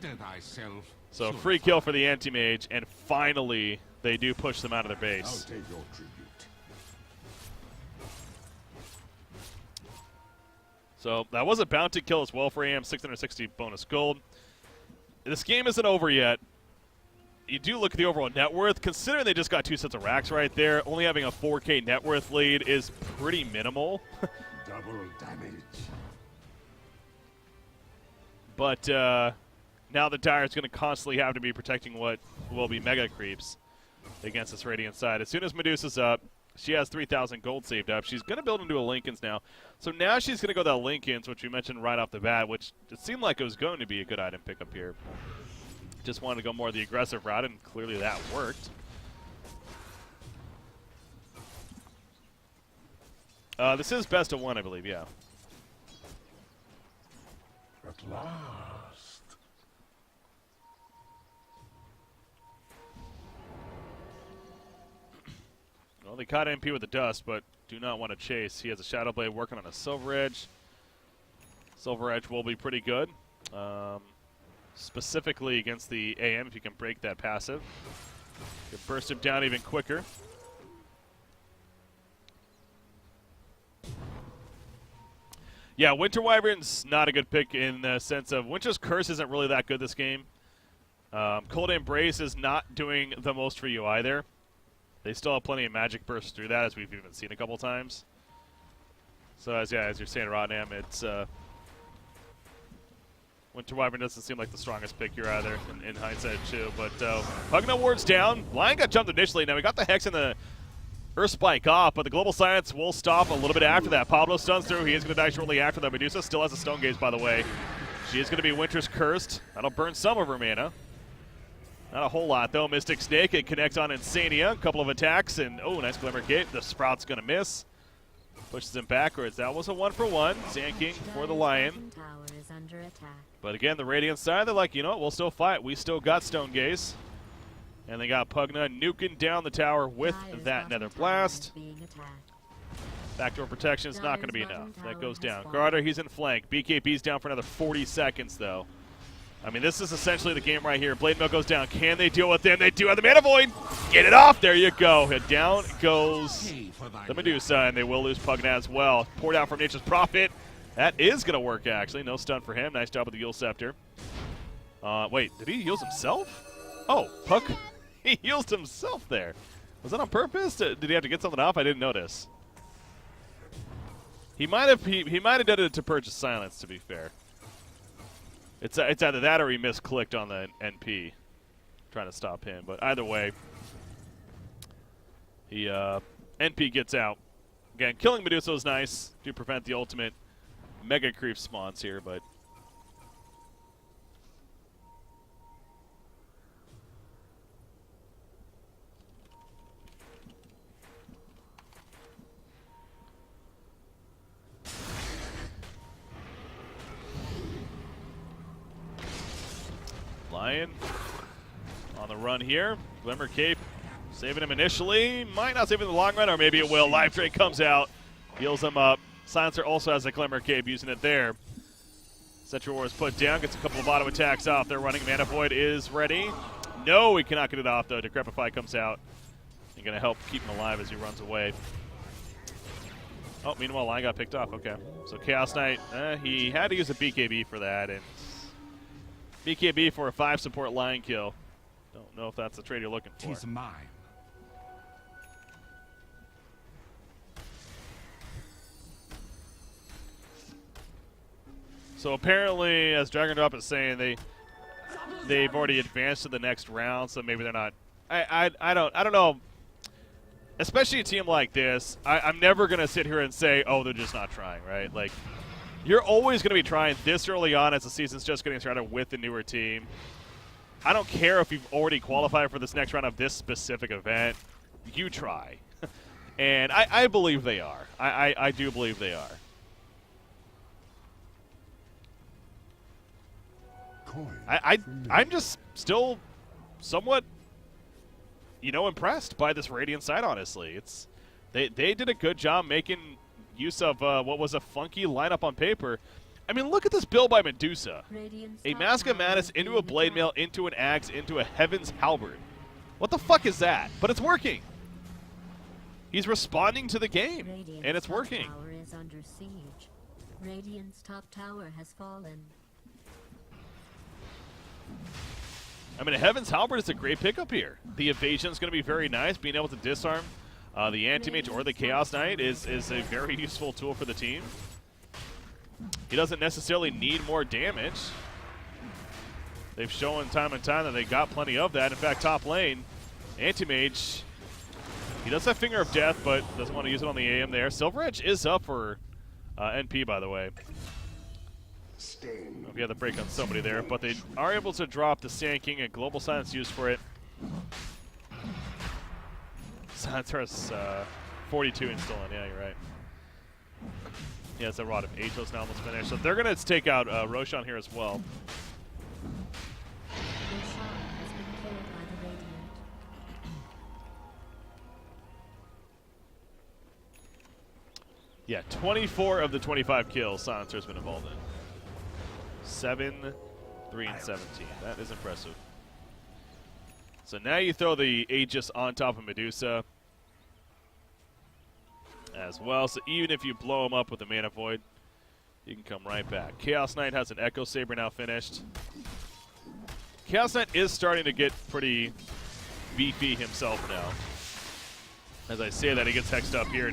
So free kill for the Anti-Mage, and finally they do push them out of their base. I'll take your tribute. So that was a bounty kill as well for AM, 660 bonus gold. This game isn't over yet. You do look at the overall net worth. Considering they just got 2 sets of racks right there, only having a 4K net worth lead is pretty minimal. Double damage. But now the Dire is going to constantly have to be protecting what will be mega creeps against this Radiant side. As soon as Medusa's up, she has 3,000 gold saved up. She's going to build into a Lincoln's now. So now she's going to go that Lincoln's, which we mentioned right off the bat, which it seemed like it was going to be a good item pickup here. Just wanted to go more the aggressive route, and clearly that worked. This is best of 1, I believe, yeah. At last. Well, they caught MP with the dust, but do not want to chase. He has a Shadow Blade working on a Silver Edge. Silver Edge will be pretty good. Specifically against the AM, if you can break that passive. You can burst him down even quicker. Yeah, Winter Wyvern's not a good pick in the sense of Winter's Curse isn't really that good this game. Cold Embrace is not doing the most for you either. They still have plenty of magic bursts through that, as we've even seen a couple times. So as you're saying, Rodnam, it's Winter Wyvern doesn't seem like the strongest pick here either in hindsight too. But Pugna Ward's down. Lion got jumped initially. Now we got the Hex and the Earth Spike off, but the Global Science will stop a little bit after that. Pablo stuns through. He is going to die shortly after that. Medusa still has a Stone Gaze, by the way. She is going to be Winter's Cursed. That'll burn some of her mana. Not a whole lot, though. Mystic Snake, it connects on Insania. A couple of attacks, and oh, nice Glimmer Cape. The Sprout's going to miss. Pushes him backwards. That was a 1-for-1. Sand King for the Lion. Tower is under attack. But again, the Radiant side, they're like, you know what, we'll still fight. We still got Stone Gaze. And they got Pugna nuking down the tower with Dire's that bottom Nether tower Blast. is being attacked. Backdoor protection is not going to be Dire's enough. bottom That tower goes has down. fallen. Garter, he's in flank. BKB's down for another 40 seconds, though. I mean, this is essentially the game right here. Blade Mill goes down. Can they deal with them? They do have the Mana Void. Get it off. There you go. Down goes the Medusa, and they will lose Pugna as well. Poured out from Nature's Prophet. That is going to work, actually. No stun for him. Nice job with the Yule Scepter. Wait, did he heal himself? Oh, Puck. He heals himself there. Was that on purpose? Did he have to get something off? I didn't notice. He might have done it to purchase silence, to be fair. It's either that or he misclicked on the NP, trying to stop him. But either way, he NP gets out. Again, killing Medusa is nice to prevent the ultimate mega creep spawns here, but Lion on the run here. Glimmer Cape saving him initially. Might not save him in the long run, or maybe it will. Live Drake comes out, heals him up. Silencer also has a Glimmer Cape, using it there. Central War is put down, gets a couple of auto attacks off. They're running. Mana Void is ready. No, he cannot get it off, though. Decrepify comes out. He's going to help keep him alive as he runs away. Oh, meanwhile, Lion got picked off. Okay. So Chaos Knight, he had to use a BKB for that, and BKB for a 5 support Lion kill. Don't know if that's the trade you're looking for. Tis mine. So apparently, as Dragon Drop is saying, they've already advanced to the next round, so maybe they're not. I don't know. Especially a team like this, I'm never gonna sit here and say, oh, they're just not trying, right? Like, you're always gonna be trying this early on as the season's just getting started with the newer team. I don't care if you've already qualified for this next round of this specific event. You try, and I believe they are. I do believe they are. I'm just still somewhat, impressed by this Radiant side, honestly. They did a good job making use of what was a funky lineup on paper. I mean, look at this build by Medusa. A Mask of Madness into a Blade Mail, into an Axe, into a Heaven's Halberd. What the fuck is that? But it's working. He's responding to the game, and it's working. Tower is under siege. Radiant's top tower has fallen. I mean, a Heaven's Halberd is a great pickup here. The evasion is going to be very nice. Being able to disarm the Anti-Mage or the Chaos Knight is a very useful tool for the team. He doesn't necessarily need more damage. They've shown time and time that they got plenty of that. In fact, top lane, Anti-Mage, he does have Finger of Death, but doesn't want to use it on the AM there. Silver Edge is up for NP, by the way. We had the break on somebody there, but they are able to drop the Sand King and Global Silence used for it. Silencer has 42 in stolen. Yeah, you're right. Yeah, it's a Rod of Ageless now almost finished. So they're going to take out Roshan here as well. Roshan has been killed by the Radiant. Yeah, 24 of the 25 kills Silencer's been involved in. 7, 3, and 17. That is impressive. So now you throw the Aegis on top of Medusa as well. So even if you blow him up with the Mana Void, you can come right back. Chaos Knight has an Echo Saber now finished. Chaos Knight is starting to get pretty beefy himself now. As I say that, he gets hexed up here.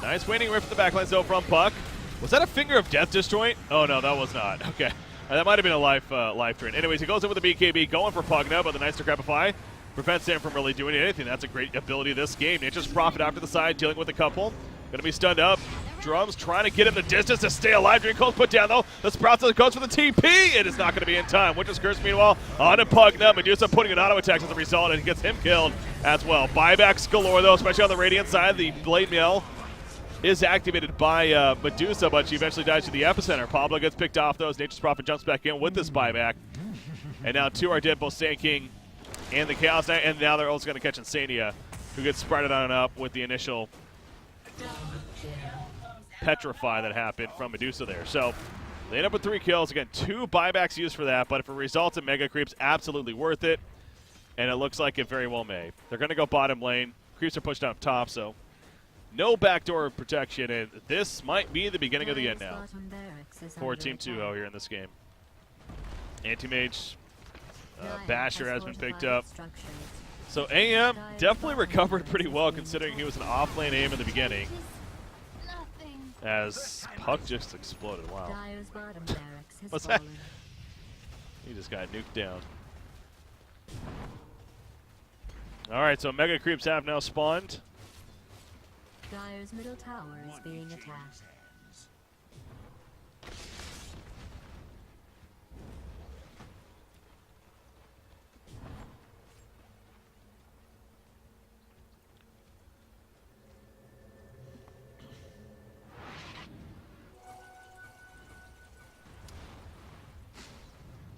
Nice waiting away from the backline though from Puck. Was that a Finger of Death disjoint? Oh no, that was not. Okay. That might have been a life drain. Anyways, he goes in with the BKB, going for Pugna, but the nice Decrepify prevents him from really doing anything. That's a great ability this game. Nature's Prophet after the side, dealing with a couple. Going to be stunned up. Drums trying to get him the distance to stay alive. Dream Cold's put down, though. The Sprouts goes for the TP. It is not going to be in time. Winter's Curse, meanwhile, on a Pugna. Medusa putting an auto attack as a result, and he gets him killed as well. Buybacks galore, though, especially on the Radiant side. The Blade Mail is activated by Medusa, but she eventually dies to the epicenter. Pablo gets picked off, though, as Nature's Prophet jumps back in with this buyback. And now two are dead, both Sand King and the Chaos Knight, and now they're also going to catch Insania, who gets sprouted on up with the initial petrify that happened from Medusa there. So they end up with 3 kills. Again, 2 buybacks used for that, but if it results in Mega Creeps, absolutely worth it. And it looks like it very well may. They're going to go bottom lane. Creeps are pushed up top, so no backdoor protection, and this might be the beginning of the end now for Team Tuho here in this game. Anti-Mage, Basher has been picked up. So AM definitely recovered pretty well considering he was an off-lane aim in the beginning. As Puck just exploded. Wow. What's that? He just got nuked down. Alright, so Mega Creeps have now spawned. Dire's middle tower is being attacked.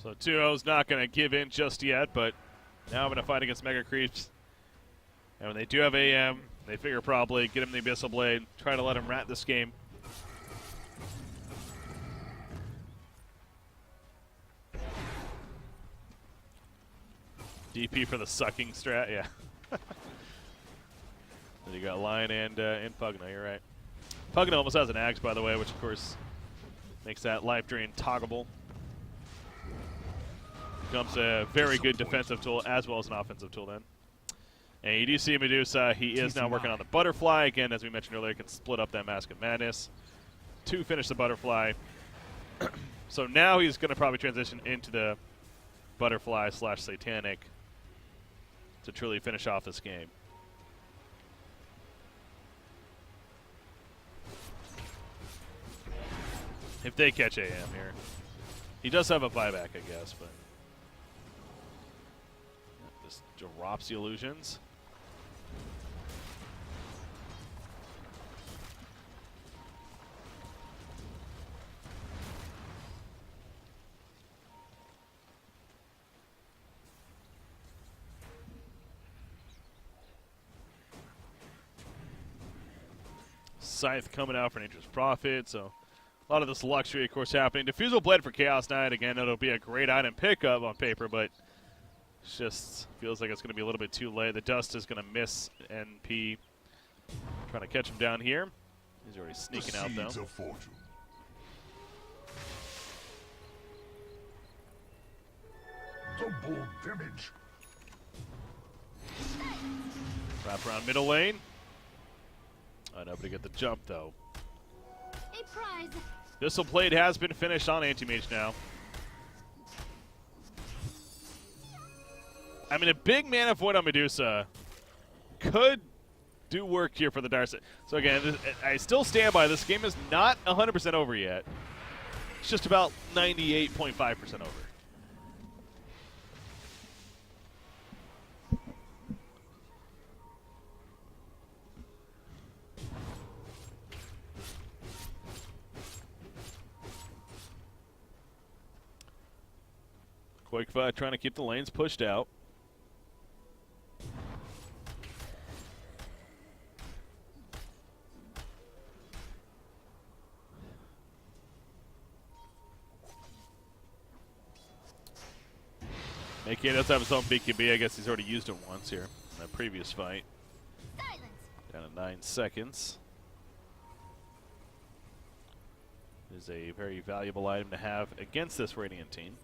So 2-0's not going to give in just yet, but now I'm going to fight against Mega Creeps. And when they do have AM, they figure probably get him the Abyssal Blade, try to let him rat this game. DP for the sucking strat, yeah. Then you got Lion and Pugna, you're right. Pugna almost has an axe, by the way, which of course makes that life drain toggable. Becomes a very good defensive tool as well as an offensive tool then. And you do see Medusa, he is now working on the Butterfly. Again, as we mentioned earlier, can split up that Mask of Madness to finish the Butterfly. So now he's going to probably transition into the Butterfly / Satanic to truly finish off this game. If they catch AM here. He does have a buyback, I guess, but just drops the illusions. Scythe coming out for Nature's Prophet, so a lot of this luxury, of course, happening. Diffusal Blade for Chaos Knight, again, it'll be a great item pickup on paper, but it just feels like it's going to be a little bit too late. The Dust is going to miss NP. Trying to catch him down here. He's already sneaking out, though. Of fortune. Double damage. Wrap around middle lane. Unable to get the jump, though. A prize. Abyssal Blade has been finished on Anti-Mage now. I mean, a big Mana Void on Medusa could do work here for the Dire Side. So again, I still stand by this game is not 100% over yet. It's just about 98.5% over. Quick fight, trying to keep the lanes pushed out. Micke does have his own BKB. I guess he's already used it once here in a previous fight. Silence. Down to 9 seconds. It is a very valuable item to have against this Radiant team.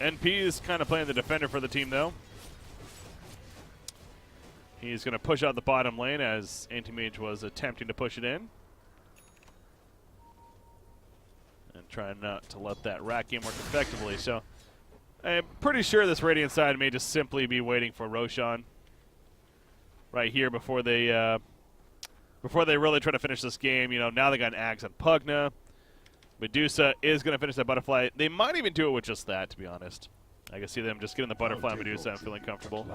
NP is kind of playing the defender for the team, though. He's going to push out the bottom lane as Anti-Mage was attempting to push it in. And trying not to let that rat game work effectively. So I'm pretty sure this Radiant side may just simply be waiting for Roshan right here before they really try to finish this game. You know, now they got an Axe on Pugna. Medusa is going to finish that Butterfly. They might even do it with just that, to be honest. I can see them just getting the Butterfly on Medusa and feeling comfortable.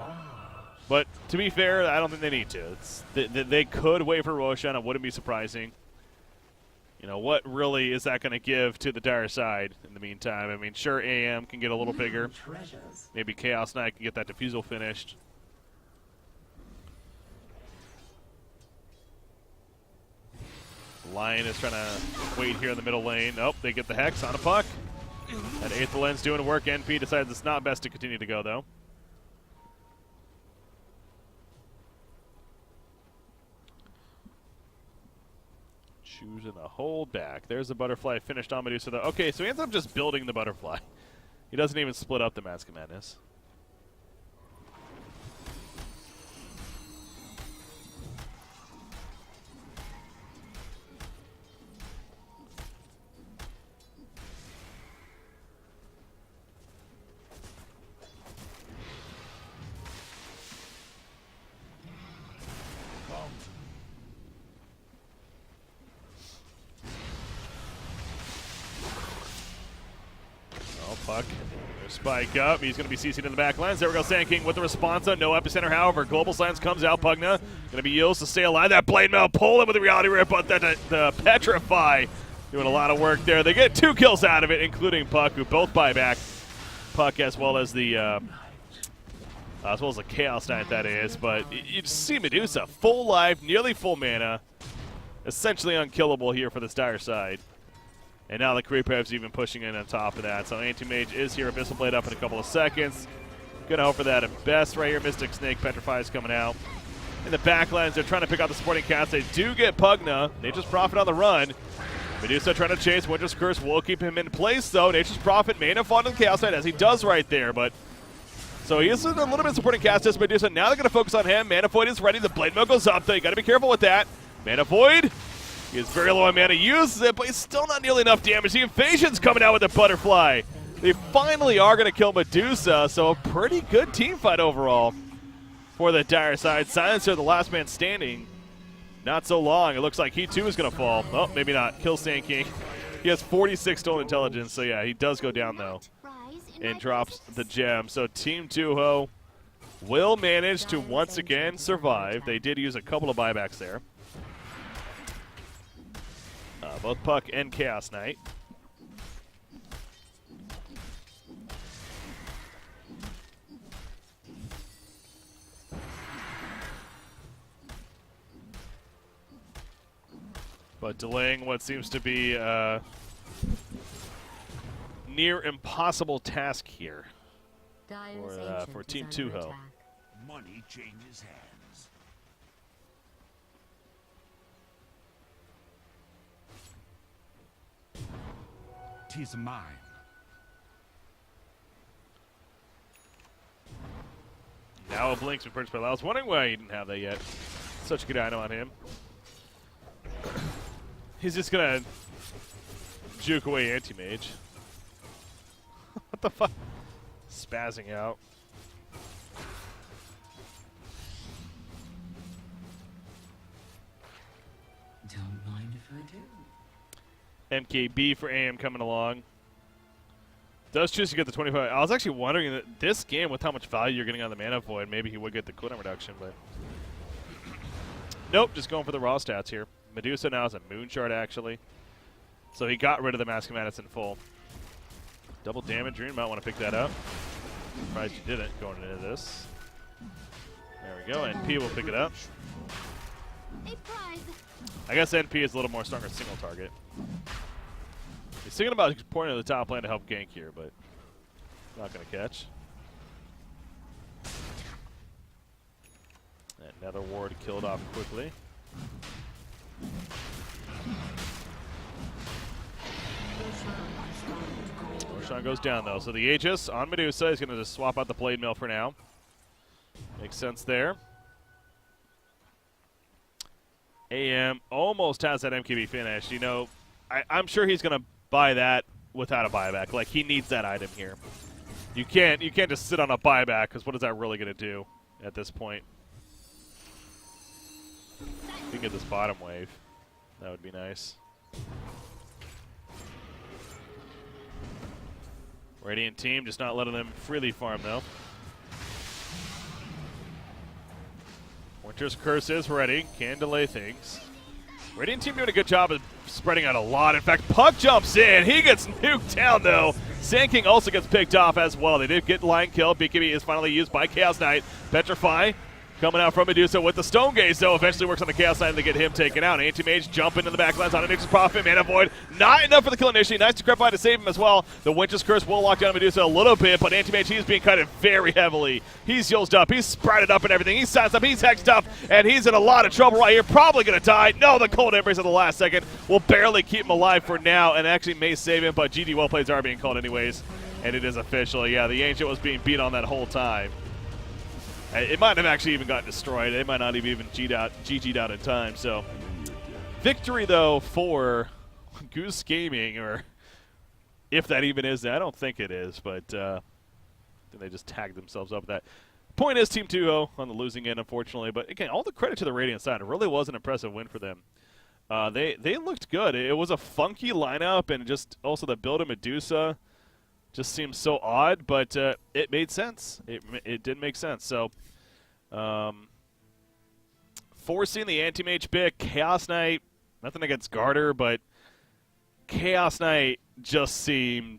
But to be fair, I don't think they need to. They could wait for Roshan. It wouldn't be surprising. You know, what really is that going to give to the Dire side in the meantime? I mean, sure, AM can get a little bigger. Maybe Chaos Knight can get that Diffusal finished. Lion is trying to wait here in the middle lane. Nope, they get the Hex on a Puck. That Eighth Lens doing work. NP decides it's not best to continue to go, though. Choosing a hold back. There's the Butterfly finished on Medusa, though. Okay, so he ends up just building the Butterfly. He doesn't even split up the Mask of Madness. Puck. Spike up. He's going to be CC'd in the back lines. There we go, Sand King with the response. No epicenter, however. Global Silence comes out. Pugna going to be used to stay alive. That Blade Mail pull him with the Reality Rip, but the Petrify doing a lot of work there. They get 2 kills out of it, including Puck, who both buy back. Puck as well as the Chaos Knight, that is. But you just see Medusa, full life, nearly full mana, essentially unkillable here for this Dire side. And now the Creepev's even pushing in on top of that. So Anti-Mage is here. Abyssal Blade up in a couple of seconds. Gonna hope for that at best right here. Mystic Snake, Petrify is coming out. In the backlines, they're trying to pick out the supporting cast. They do get Pugna. Nature's Prophet on the run. Medusa trying to chase. Winter's Curse will keep him in place, though. Nature's Prophet may have fought on the Chaos Knight, as he does right there. But so he is a little bit supporting cast as Medusa. Now they're going to focus on him. Mana Void is ready. The Blade Mail goes up, though. You got to be careful with that. Mana Void. He is very low on mana, uses it, but he's still not nearly enough damage. The Invasion's coming out with the Butterfly. They finally are going to kill Medusa, so a pretty good team fight overall for the Dire side. Silencer, the last man standing, not so long. It looks like he too is going to fall. Oh, maybe not. Kill Sand King. He has 46 stolen intelligence, so yeah, he does go down though. And drops the gem. So Team Tuho will manage to once again survive. They did use a couple of buybacks there. Both Puck and Chaos Knight. But delaying what seems to be a near impossible task here for Team Tuho. Money changes hands. 'Tis mine. Now a Blink's been purchased by Lau. I was wondering why he didn't have that yet. Such a good item on him. He's just gonna juke away Anti-Mage. What the fuck? Spazzing out. Don't mind if I do. MKB for AM coming along. Does choose to get the 25. I was actually wondering that this game, with how much value you're getting on the Mana Void, maybe he would get the cooldown reduction, but nope, just going for the raw stats here. Medusa now has a Moon Shard, actually. So he got rid of the Mask of Madness in full. Double damage rune, might want to pick that up. Surprised you didn't going into this. There we go, NP will pick it up. A prize. I guess NP is a little more stronger single target. He's thinking about pointing to the top lane to help gank here, but not going to catch. And Nether Ward killed off quickly. Roshan goes down, though. So the Aegis on Medusa is going to just swap out the Blade Mail for now. Makes sense there. AM almost has that MKB finished. You know, I'm sure he's going to buy that without a buyback. Like, he needs that item here. You can't just sit on a buyback, because what is that really going to do at this point? If we can get this bottom wave, that would be nice. Radiant team just not letting them freely farm, though. Winter's Curse is ready. Can delay things. Radiant team doing a good job of spreading out a lot. In fact, Puck jumps in. He gets nuked down, though. Sand King also gets picked off as well. They did get line kill. BKB is finally used by Chaos Knight. Petrify coming out from Medusa with the Stone Gaze, though. Eventually works on the Chaos Knight and they get him taken out. Anti-Mage jumping into the backlines on a Nix's Prophet. Mana Void, not enough for the kill initially. Nice to Decrepify to save him as well. The Winter's Curse will lock down Medusa a little bit, but Anti-Mage, he's being cut in very heavily. He's used up, he's sprouted up and everything. He's sized up, he's hexed up, and he's in a lot of trouble right here. Probably going to die. No, the Cold Embrace at the last second will barely keep him alive for now and actually may save him, but GG well plays are being called anyways. And it is official. Yeah, the Ancient was being beat on that whole time. It might have actually even gotten destroyed. They might not have even GG'd out in time. So, victory, though, for Goose Gaming, or if that even is. I don't think it is, but they just tagged themselves up with that. Point is, Team Tuho on the losing end, unfortunately. But, again, all the credit to the Radiant side. It really was an impressive win for them. They looked good. It was a funky lineup, and just also the build of Medusa just seems so odd, but it made sense. It did make sense. So, forcing the Anti-Mage pick, Chaos Knight, nothing against Garter, but Chaos Knight just seemed